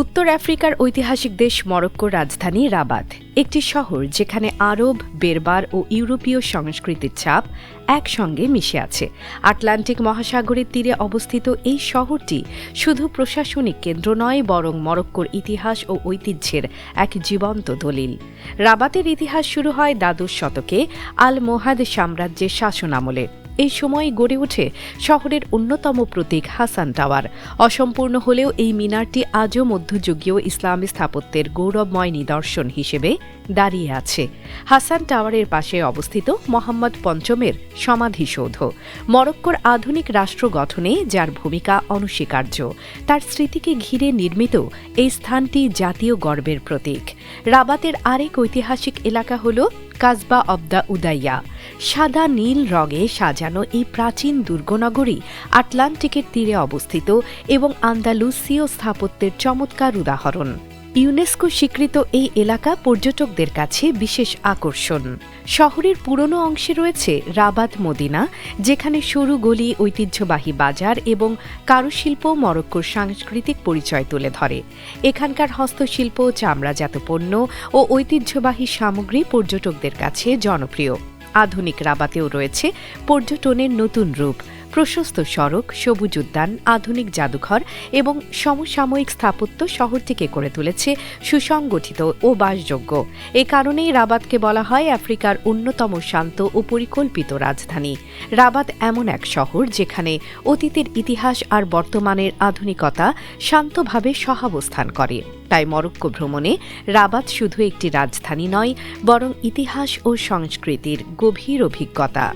উত্তর আফ্রিকার ঐতিহাসিক দেশ মরক্কোর রাজধানী রাবাত, একটি শহর যেখানে আরব, বেরবার ও ইউরোপীয় সংস্কৃতির ছাপ একসঙ্গে মিশে আছে। আটলান্টিক মহাসাগরের তীরে অবস্থিত এই শহরটি শুধু প্রশাসনিক কেন্দ্র নয়, বরং মরক্কোর ইতিহাস ও ঐতিহ্যের এক জীবন্ত দলিল। রাবাতের ইতিহাস শুরু হয় দ্বাদশ শতকে আল মোহাদ সাম্রাজ্যের শাসনামলে। এই সময় গড়ে ওঠে শহরের অন্যতম প্রতীক হাসান টাওয়ার। অসম্পূর্ণ হলেও এই মিনারটি আজও মধ্যযুগীয় ইসলামী স্থাপত্যের গৌরবময় নিদর্শন হিসেবে দাঁড়িয়ে আছে। হাসান টাওয়ারের পাশে অবস্থিত মোহাম্মদ পঞ্চমের সমাধিসৌধ, মরক্কোর আধুনিক রাষ্ট্র গঠনে যার ভূমিকা অনস্বীকার্য। তার স্মৃতিকে ঘিরে নির্মিত এই স্থানটি জাতীয় গর্বের প্রতীক। রাবাতের আরেক ঐতিহাসিক এলাকা হল কাসবা অব দ্য উদাইয়া। সাদা নীল রঙে সাজানো এই প্রাচীন দুর্গনগরী আটলান্টিকের তীরে অবস্থিত এবং আন্দালুসীয় স্থাপত্যের চমৎকার উদাহরণ। ইউনেস্কো স্বীকৃত এই এলাকা পর্যটকদের কাছে বিশেষ আকর্ষণ। শহরের পুরনো অংশে রয়েছে রাবাত মদিনা, যেখানে সরু গলি, ঐতিহ্যবাহী বাজার এবং কারুশিল্প মরক্কোর সাংস্কৃতিক পরিচয় তুলে ধরে। এখানকার হস্তশিল্প, চামড়াজাত পণ্য ও ঐতিহ্যবাহী সামগ্রী পর্যটকদের কাছে জনপ্রিয়। আধুনিক রাবাতেও রয়েছে পর্যটনের নতুন রূপ। প্রশস্ত সড়ক, সবুজ উদ্যান, আধুনিক জাদুঘর এবং সমসাময়িক স্থাপত্য শহরটিকে করে তুলেছে সুসংগঠিত ও বাসযোগ্য। এ কারণেই রাবাতকে বলা হয় আফ্রিকার অন্যতম শান্ত ও পরিকল্পিত রাজধানী। রাবাত এমন এক শহর যেখানে অতীতের ইতিহাস আর বর্তমানের আধুনিকতা শান্তভাবে সহাবস্থান করে। তাই মরক্কো ভ্রমণে রাবাত শুধু একটি রাজধানী নয়, বরং ইতিহাস ও সংস্কৃতির গভীর অভিজ্ঞতা।